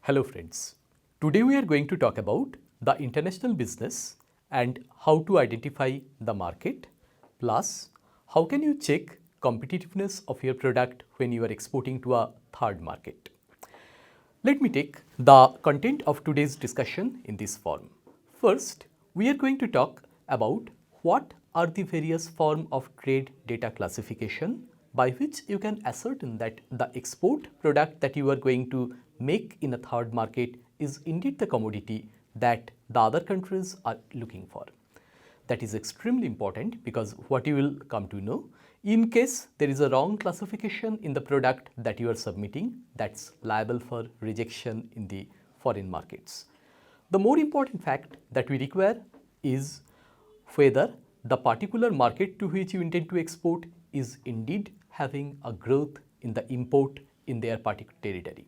Hello friends. Today we are going to talk about the international business and how to identify the market, plus how can you check competitiveness of your product when you are exporting to a third market. Let me take the content of today's discussion in this form. First, we are going to talk about what are the various form of trade data classification by which you can ascertain that the export product that you are going to make in a third market is indeed the commodity that the other countries are looking for. That is extremely important because what you will come to know, in case there is a wrong classification in the product that you are submitting, that's liable for rejection in the foreign markets. The more important fact that we require is whether the particular market to which you intend to export is indeed having a growth in the import in their particular territory.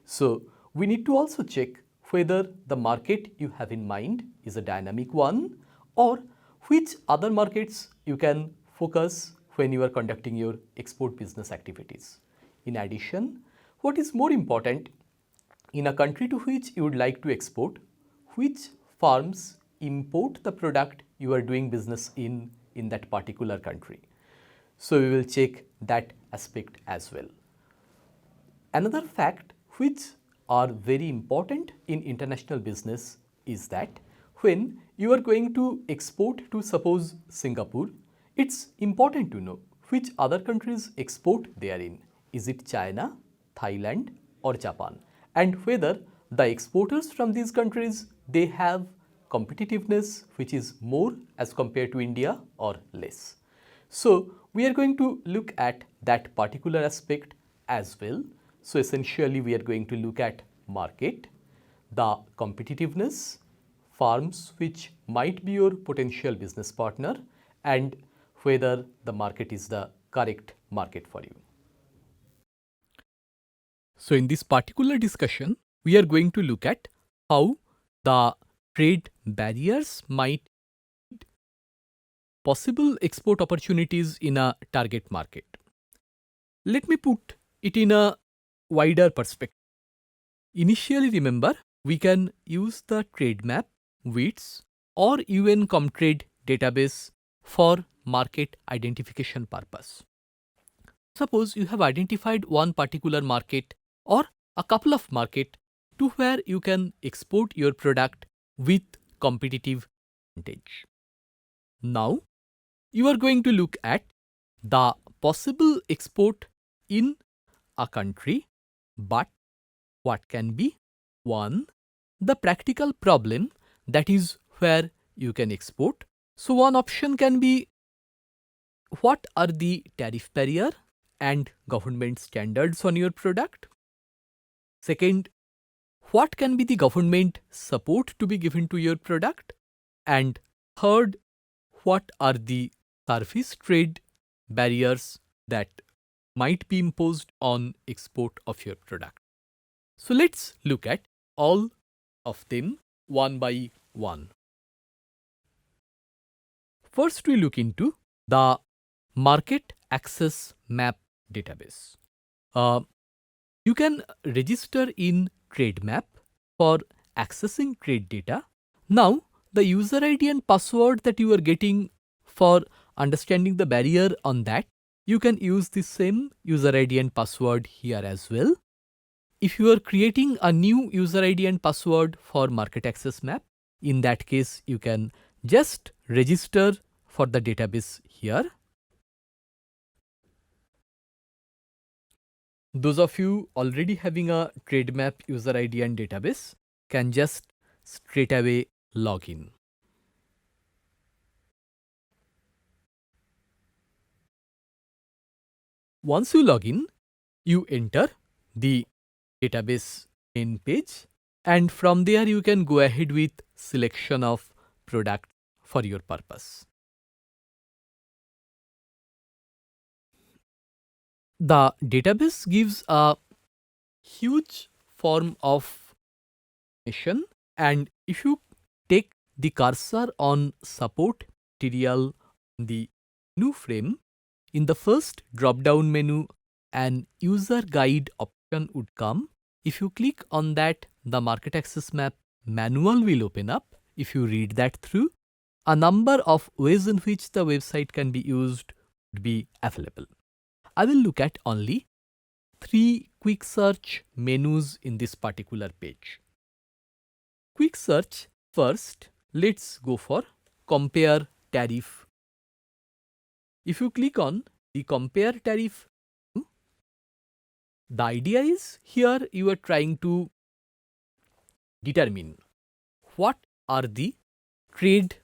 So we need to also check whether the market you have in mind is a dynamic one or which other markets you can focus when you are conducting your export business activities. In addition, what is more important, in a country to which you would like to export, which firms import the product you are doing business in that particular country. So we will check that aspect as well. Another fact which are very important in international business is that when you are going to export to suppose Singapore, it's important to know which other countries export they are in. Is it China, Thailand or Japan? And whether the exporters from these countries, they have competitiveness which is more as compared to India or less. So we are going to look at that particular aspect as well. So essentially we are going to look at market, the competitiveness, firms which might be your potential business partner, and whether the market is the correct market for you. So in this particular discussion, we are going to look at how the trade barriers might possible export opportunities in a target market. Let me put it in a wider perspective. Initially, remember, we can use the trade map, WITS or UN Comtrade database for market identification purpose. Suppose you have identified one particular market or a couple of markets to where you can export your product with competitive advantage. Now, you are going to look at the possible export in a country, but what can be? One, the practical problem, that is where you can export. So one option can be, what are the tariff barrier and government standards on your product? Second, what can be the government support to be given to your product? And third, what are the surface trade barriers that might be imposed on export of your product? So let's look at all of them one by one. First, we look into the Market Access Map database. You can register in TradeMap for accessing trade data. Now, the user ID and password that you are getting for understanding the barrier on that, you can use the same user ID and password here as well. If you are creating a new user ID and password for Market Access Map, in that case, you can just register for the database here. Those of you already having a TradeMap user ID and database can just straight away log in. Once you log in, you enter the database main page, and from there you can go ahead with selection of product for your purpose. The database gives a huge form of information, and if you take the cursor on support material on the menu frame, in the first drop down menu an user guide option would come. If you click on that, the market access map manual will open up. If you read that through, a number of ways in which the website can be used would be available. I will look at only 3 quick search menus in this particular page. Quick search first, let's go for compare tariff. If you click on the compare tariff, the idea is here you are trying to determine what are the trade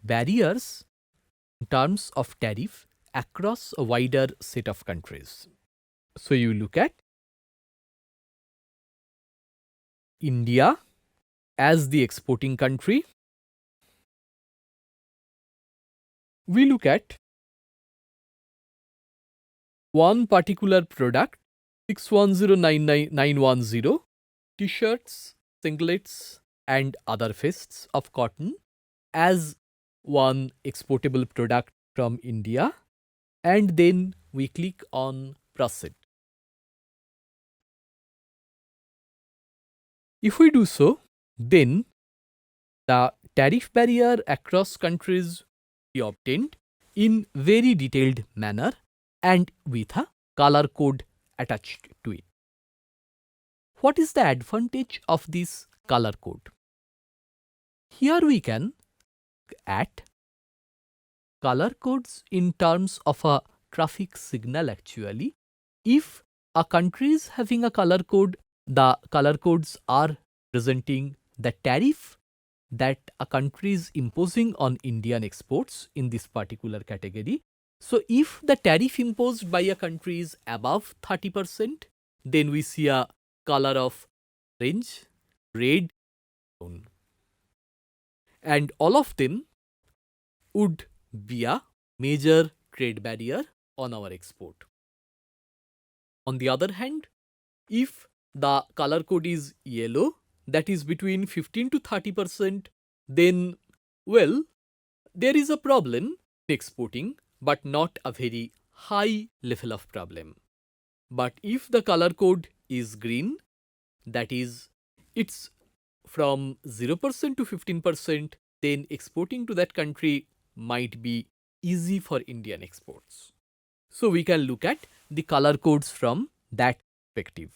barriers in terms of tariff across a wider set of countries. So you look at India as the exporting country. We look at one particular product, 6109910, t-shirts, singlets and other fists of cotton as one exportable product from India, and then we click on proceed. If we do so, then the tariff barrier across countries be obtained in very detailed manner and with a color code attached to it. What is the advantage of this color code? Here we can add color codes in terms of a traffic signal actually. If a country is having a color code, the color codes are presenting the tariff that a country is imposing on Indian exports in this particular category. So if the tariff imposed by a country is above 30%, then we see a color of orange, red, brown. And all of them would be a major trade barrier on our export. On the other hand, if the color code is yellow, that is between 15 to 30%, then, well, there is a problem in exporting, but not a very high level of problem. But if the color code is green, that is, it's from 0% to 15%, then exporting to that country might be easy for Indian exports. So we can look at the color codes from that perspective.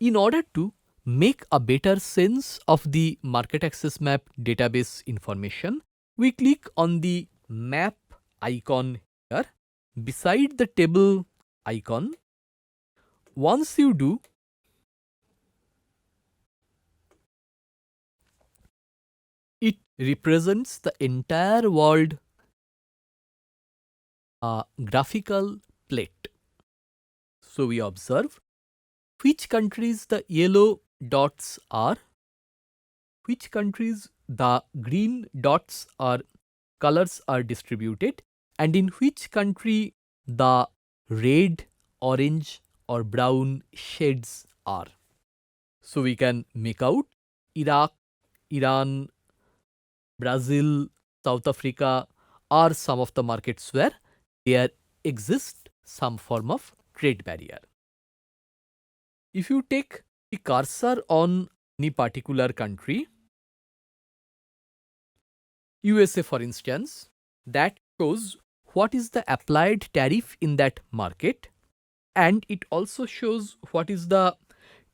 In order to make a better sense of the market access map database information, we click on the map icon here beside the table icon. Once you do, it represents the entire world graphical plate. So we observe which countries the yellow dots are, which countries the green dots or colors are distributed, and in which country the red, orange or brown shades are. So we can make out Iraq, Iran, Brazil, South Africa are some of the markets where there exists some form of trade barrier. If you take the cursor on any particular country, USA for instance, that shows what is the applied tariff in that market, and it also shows what is the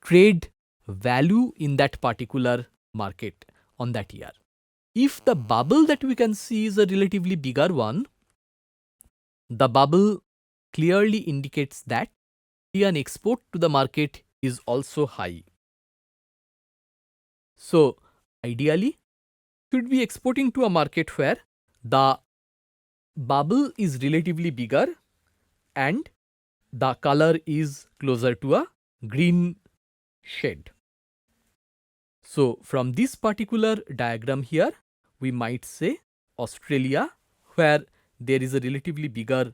trade value in that particular market on that year. If the bubble that we can see is a relatively bigger one, the bubble clearly indicates that Indian export to the market is also high. So ideally, should be exporting to a market where the bubble is relatively bigger and the color is closer to a green shade. So from this particular diagram here, we might say Australia, where there is a relatively bigger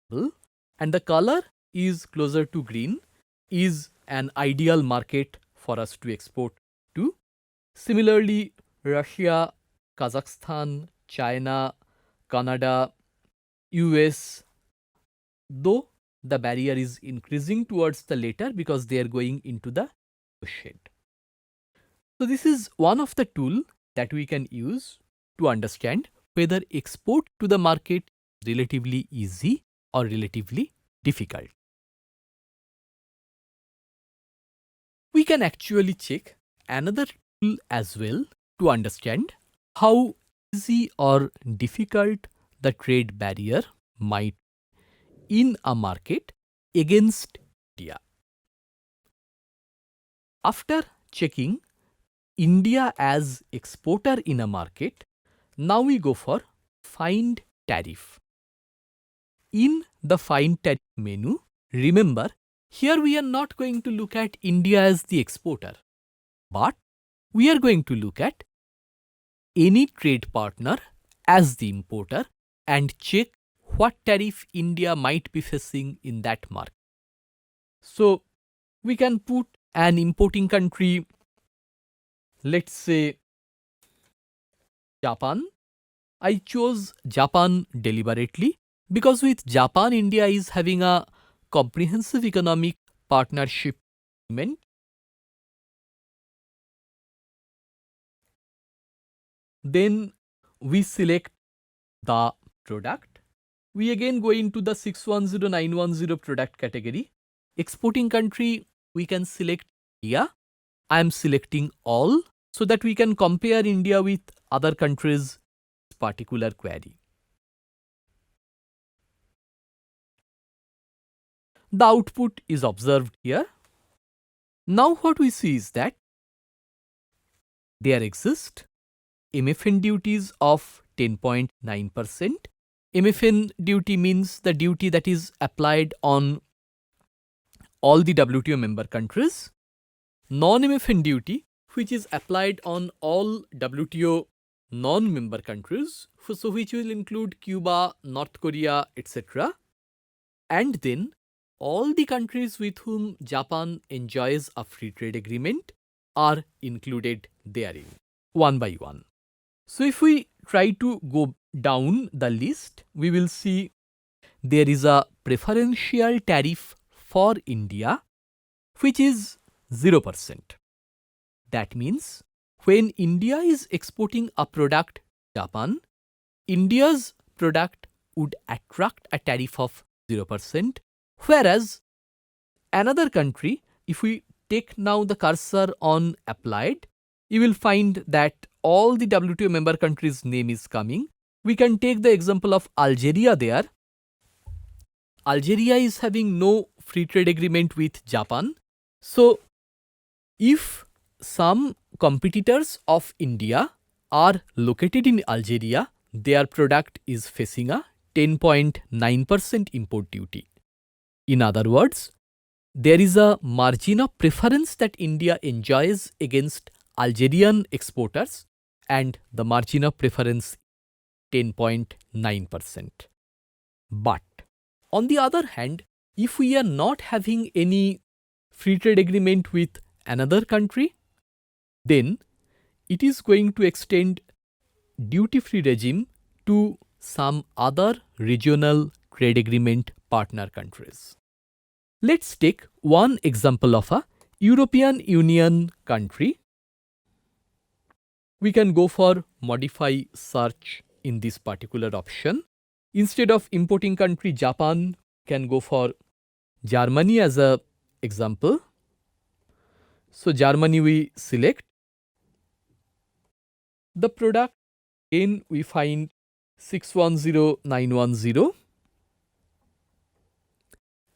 bubble and the color is closer to green, is an ideal market for us to export to. Similarly, Russia, Kazakhstan, China, Canada, US, though the barrier is increasing towards the later because they are going into the shed. So this is one of the tool that we can use to understand whether export to the market is relatively easy or relatively difficult. We can actually check another tool as well to understand how easy or difficult the trade barrier might in a market against India. After checking India as exporter in a market, now we go for find tariff. In the find tariff menu, remember, here we are not going to look at India as the exporter, but we are going to look at any trade partner as the importer and check what tariff India might be facing in that market. So we can put an importing country, let's say Japan. I chose Japan deliberately because with Japan, India is having a comprehensive economic partnership agreement. Then we select the product. We again go into the 610910 product category. Exporting country, we can select India. I am selecting all so that we can compare India with other countries' particular query. The output is observed here. Now what we see is that there exist MFN duties of 10.9%. MFN duty means the duty that is applied on all the WTO member countries. Non-MFN duty, which is applied on all WTO non-member countries, so which will include Cuba, North Korea, etc. And then all the countries with whom Japan enjoys a free trade agreement are included therein, one by one. So if we try to go down the list, we will see there is a preferential tariff for India, which is 0%. That means when India is exporting a product to Japan, India's product would attract a tariff of 0%, whereas another country, if we take now the cursor on applied, you will find that all the WTO member countries' name is coming. We can take the example of Algeria there. Algeria is having no free trade agreement with Japan. So, if some competitors of India are located in Algeria, their product is facing a 10.9% import duty. In other words, there is a margin of preference that India enjoys against Algerian exporters, and the margin of preference 10.9%. But on the other hand, if we are not having any free trade agreement with another country, then it is going to extend duty-free regime to some other regional trade agreement partner countries. Let's take one example of a European Union country. We can go for modify search in this particular option. Instead of importing country Japan, can go for Germany as a example. So Germany we select. The product, again we find 610910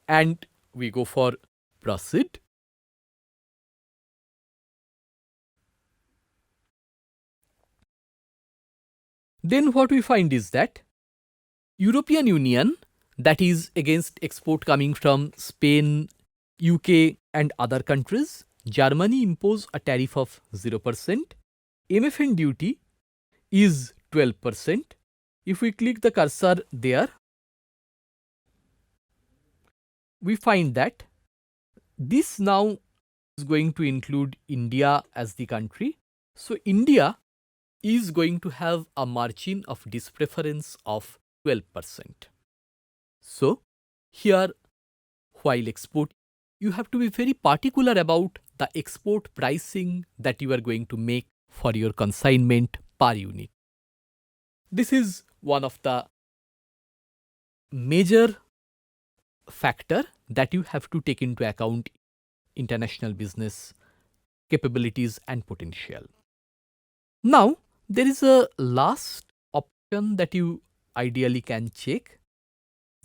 and we go for proceed. Then what we find is that European Union, that is against export coming from Spain, UK and other countries, Germany impose a tariff of 0%. MFN duty is 12%. If we click the cursor there, we find that this now is going to include India as the country. So India is going to have a margin of dispreference of 12%. So here while export, you have to be very particular about the export pricing that you are going to make for your consignment per unit. This is one of the major factor that you have to take into account international business capabilities and potential. Now, there is a last option that you ideally can check,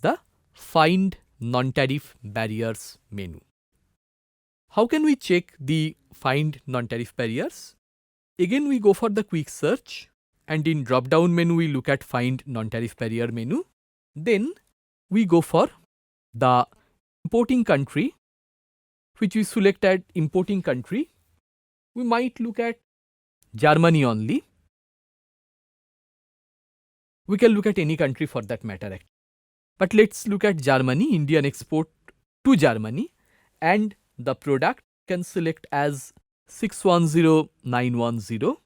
the Find Non-Tariff Barriers menu. How can we check the Find Non-Tariff Barriers? Again, we go for the quick search, and in drop-down menu, we look at Find Non-Tariff Barrier menu. Then we go for the importing country, which we select at importing country. We might look at Germany only. We can look at any country for that matter. But let's look at Germany, Indian export to Germany, and the product can select as 610910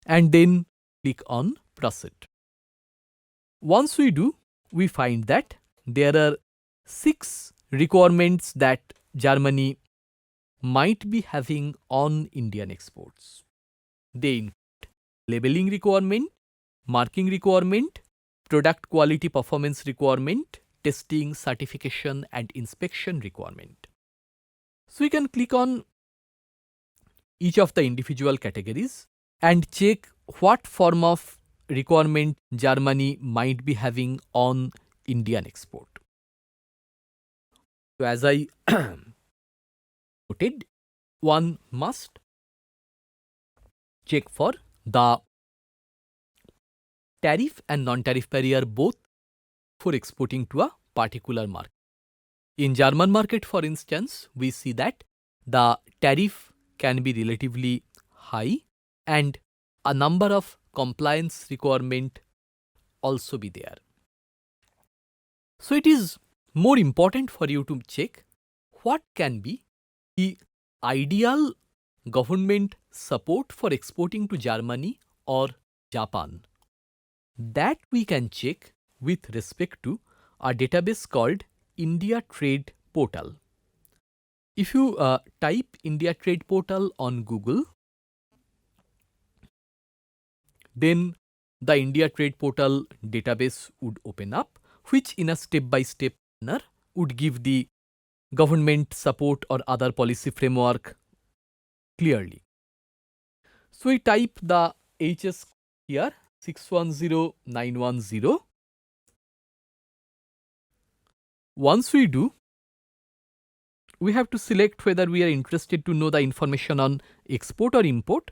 and then click on proceed. Once we do, we find that there are 6 requirements that Germany might be having on Indian exports. They include labeling requirement, marking requirement, product quality performance requirement, testing, certification and inspection requirement. So we can click on each of the individual categories and check what form of requirement Germany might be having on Indian export. So as I noted, one must check for the tariff and non-tariff barrier both for exporting to a particular market. In German market, for instance, we see that the tariff can be relatively high and a number of compliance requirement also be there. So it is more important for you to check what can be the ideal government support for exporting to Germany or Japan. That we can check with respect to a database called India Trade Portal. If you type India Trade Portal on Google, then the India Trade Portal database would open up, which in a step-by-step manner would give the government support or other policy framework clearly. So we type the HS here, 610910. Once we do, we have to select whether we are interested to know the information on export or import.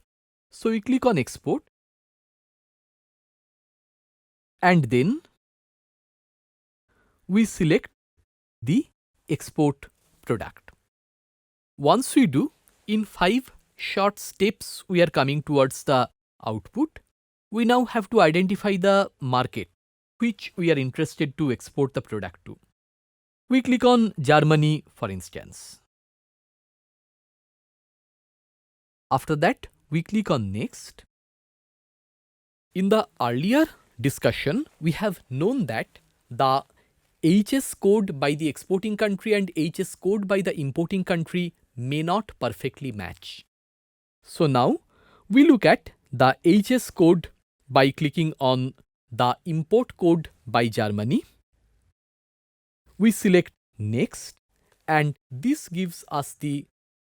So we click on export and then we select the export product. Once we do, in 5 short steps we are coming towards the output. We now have to identify the market which we are interested to export the product to. We click on Germany, for instance. After that, we click on Next. In the earlier discussion, we have known that the HS code by the exporting country and HS code by the importing country may not perfectly match. So now we look at the HS code by clicking on the import code by Germany. We select Next and this gives us the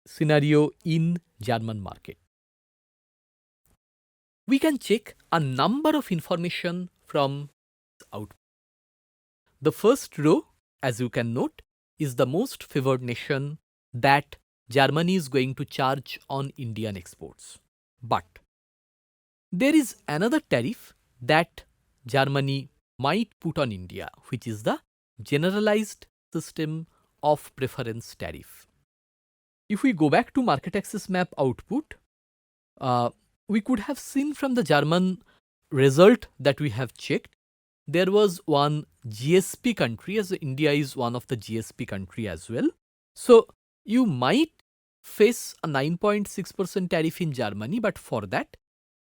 scenario in German market. We can check a number of information from output. The first row, as you can note, is the most favored nation that Germany is going to charge on Indian exports. But there is another tariff that Germany might put on India, which is the generalized system of preference tariff. If we go back to market access map output, we could have seen from the German result that we have checked, there was one GSP country, as India is one of the GSP country as well. So you might face a 9.6% tariff in Germany, but for that,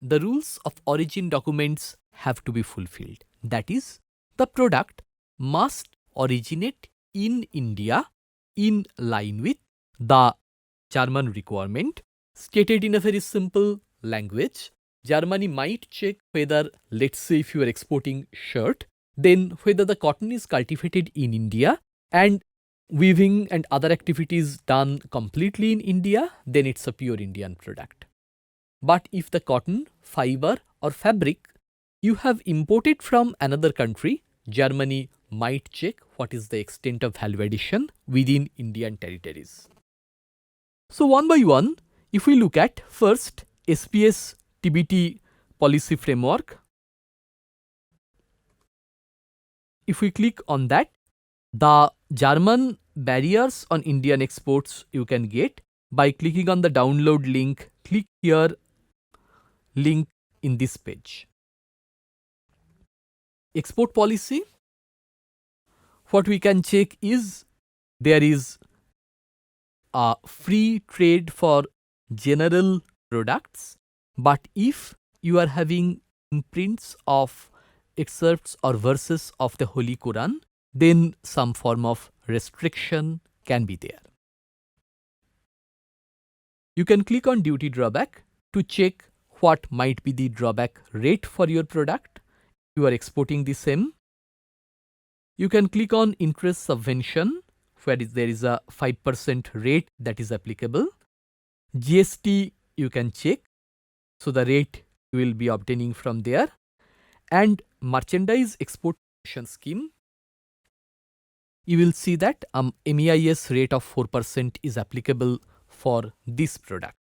the rules of origin documents have to be fulfilled. That is, the product must originate in India in line with the German requirement stated in a very simple language. Germany might check whether, let's say if you are exporting shirt, then whether the cotton is cultivated in India and weaving and other activities done completely in India, then it's a pure Indian product. But if the cotton, fiber or fabric you have imported from another country, Germany might check what is the extent of value addition within Indian territories. So one by one, if we look at first SPS TBT policy framework, if we click on that, the German barriers on Indian exports you can get by clicking on the download link. Click here, link in this page. Export policy, what we can check is there is a free trade for general products, but if you are having imprints of excerpts or verses of the Holy Quran, then some form of restriction can be there. You can click on duty drawback to check what might be the drawback rate for your product. You are exporting the same. You can click on interest subvention, where there is a 5% rate that is applicable. GST you can check, so the rate you will be obtaining from there. And merchandise exportation scheme, you will see that MEIS rate of 4% is applicable for this product.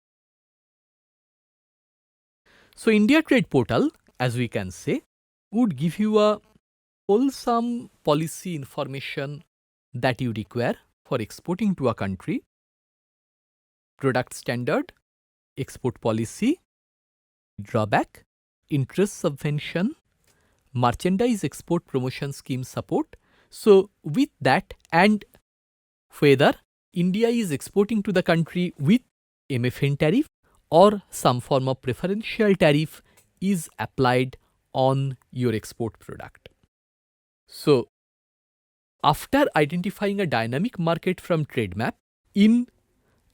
So India Trade Portal, as we can say, would give you a wholesome policy information that you require for exporting to a country: product standard, export policy, drawback, interest subvention, merchandise export promotion scheme support. So with that, and whether India is exporting to the country with MFN tariff or some form of preferential tariff is applied on your export product. So after identifying a dynamic market from trade map, in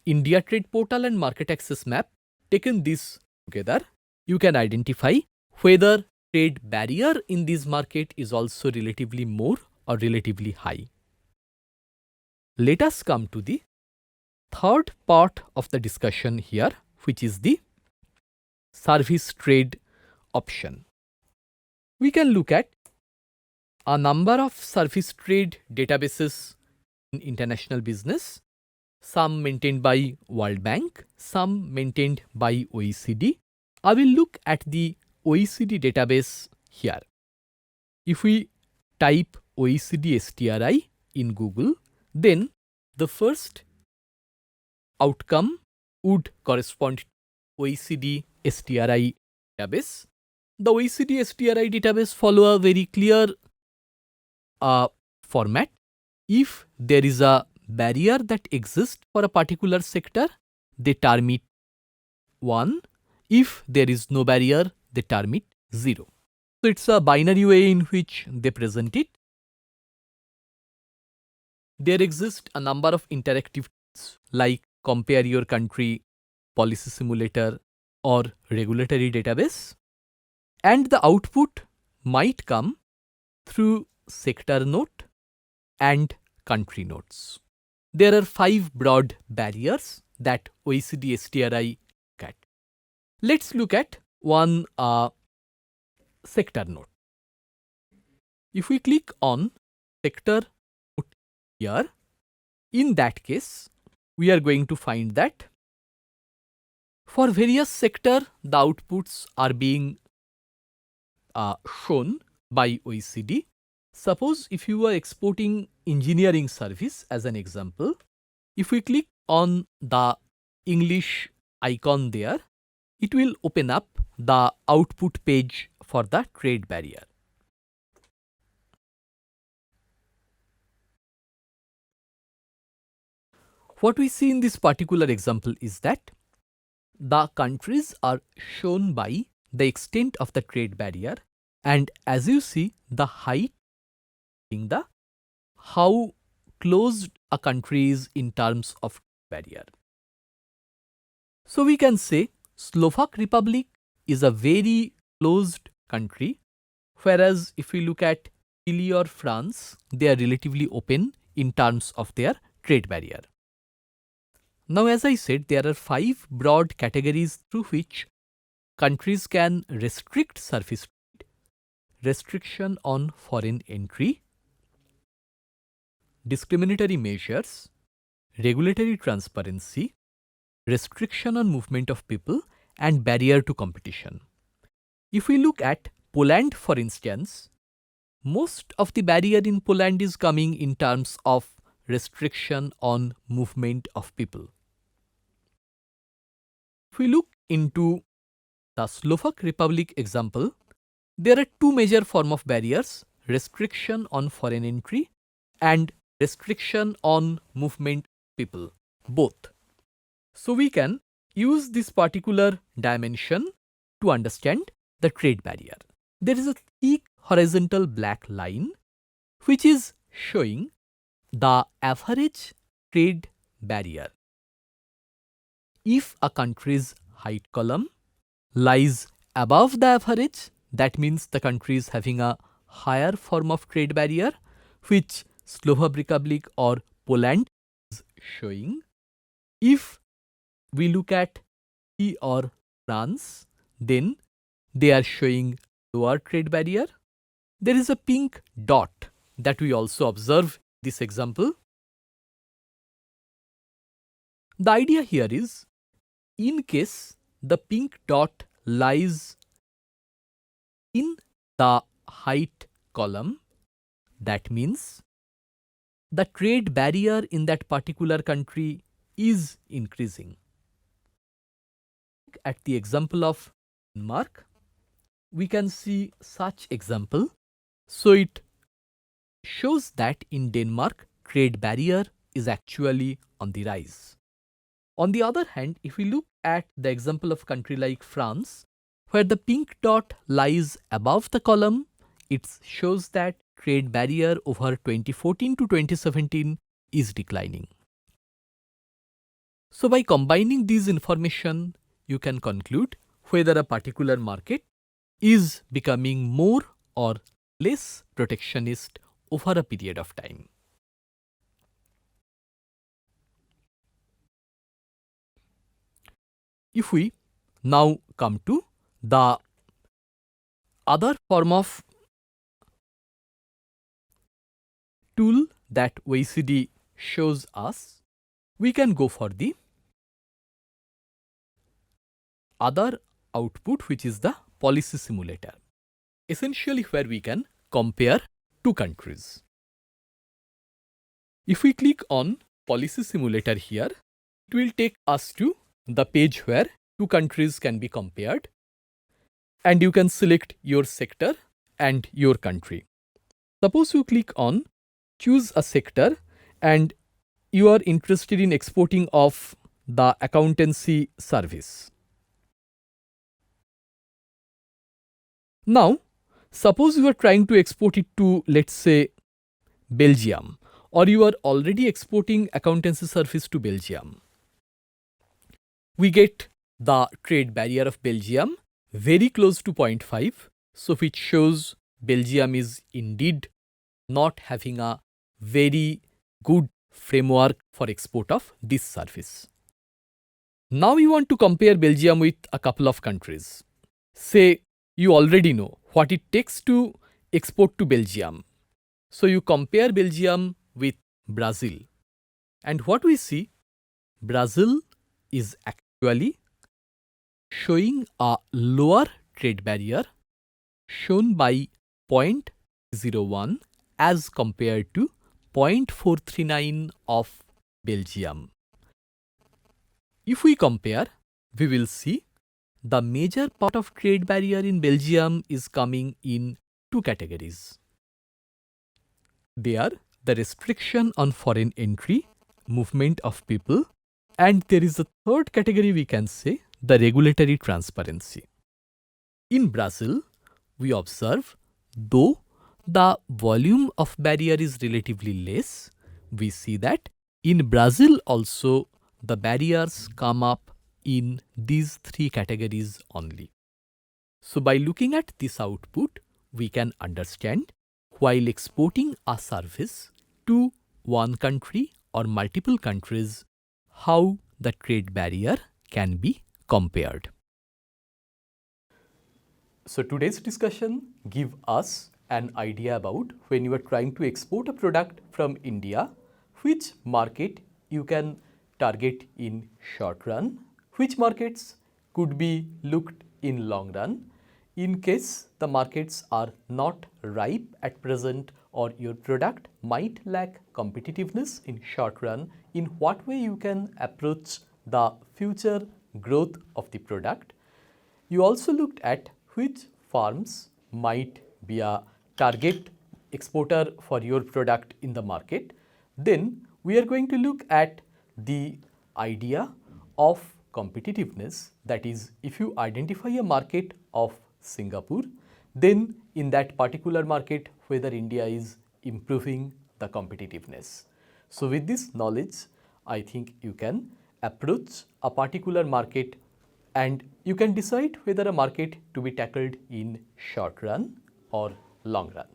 India Trade Portal and Market Access Map, taken this together, you can identify whether trade barrier in this market is also relatively more or relatively high. Let us come to the third part of the discussion here, which is the service trade option. We can look at a number of service trade databases in international business, some maintained by World Bank, some maintained by OECD. I will look at the OECD database here. If we type OECD STRI in Google, then the first outcome would correspond to OECD STRI database. The OECD STRI database follow a very clear format. If there is a barrier that exists for a particular sector, they term it 1. If there is no barrier, they term it 0. So it's a binary way in which they present it. There exist a number of interactive tools like Compare Your Country, Policy Simulator, or Regulatory Database, and the output might come through sector note and country notes. There are 5 broad barriers that OECD STRI look at. Let's look at one sector note. If we click on sector note here, in that case, we are going to find that for various sector, the outputs are being shown by OECD. Suppose if you are exporting engineering service as an example, if we click on the English icon there, it will open up the output page for the trade barrier. What we see in this particular example is that the countries are shown by the extent of the trade barrier, and as you see, the height in the how closed a country is in terms of barrier. So we can say Slovak Republic is a very closed country, whereas if we look at Chile or France, they are relatively open in terms of their trade barrier. Now, as I said, there are 5 broad categories through which countries can restrict surface trade: restriction on foreign entry, discriminatory measures, regulatory transparency, restriction on movement of people, and barrier to competition. If we look at Poland, for instance, most of the barrier in Poland is coming in terms of restriction on movement of people. If we look into the Slovak Republic example, there are 2 major forms of barriers: restriction on foreign entry and restriction on movement of people, both. So we can use this particular dimension to understand the trade barrier. There is a thick horizontal black line which is showing the average trade barrier. If a country's height column lies above the average, that means the country is having a higher form of trade barrier, which Slovak Republic or Poland is showing. If we look at Chile or France, then they are showing lower trade barrier. There is a pink dot that we also observe in this example. The idea here is, in case the pink dot lies in the height column, that means the trade barrier in that particular country is increasing. At the example of Denmark, we can see such example. So it shows that in Denmark, trade barrier is actually on the rise. On the other hand, if we look at the example of country like France, where the pink dot lies above the column, it shows that trade barrier over 2014 to 2017 is declining. So by combining these information, you can conclude whether a particular market is becoming more or less protectionist over a period of time. If we now come to the other form of tool that OECD shows us, we can go for the other output, which is the policy simulator, essentially where we can compare 2 countries. If we click on policy simulator here, it will take us to the page where 2 countries can be compared, and you can select your sector and your country. Suppose you click on choose a sector and you are interested in exporting of the accountancy service. Now, suppose you are trying to export it to, let's say, Belgium, or you are already exporting accountancy service to Belgium. We get the trade barrier of Belgium very close to 0.5, so which shows Belgium is indeed not having a very good framework for export of this service. Now we want to compare Belgium with a couple of countries. Say you already know what it takes to export to Belgium. So you compare Belgium with Brazil. And what we see, Brazil is actually showing a lower trade barrier shown by 0.01 as compared to 0.439 of Belgium. If we compare, we will see the major part of trade barrier in Belgium is coming in 2 categories. They are the restriction on foreign entry, movement of people, and there is a third category, we can say, the regulatory transparency. In Brazil, we observe, though the volume of barrier is relatively less, we see that In Brazil also, the barriers come up in these three categories only. So by looking at this output, we can understand while exporting a service to one country or multiple countries, how the trade barrier can be compared. So today's discussion give us an idea about when you are trying to export a product from India, which market you can target in short run, which markets could be looked in long run. In case the markets are not ripe at present or your product might lack competitiveness in short run, in what way you can approach the future growth of the product. You also looked at which farms might be a target exporter for your product in the market. Then we are going to look at the idea of competitiveness, that is, if you identify a market of Singapore, then in that particular market whether India is improving the competitiveness. So with this knowledge, I think you can approach a particular market and you can decide whether a market to be tackled in short run or long run.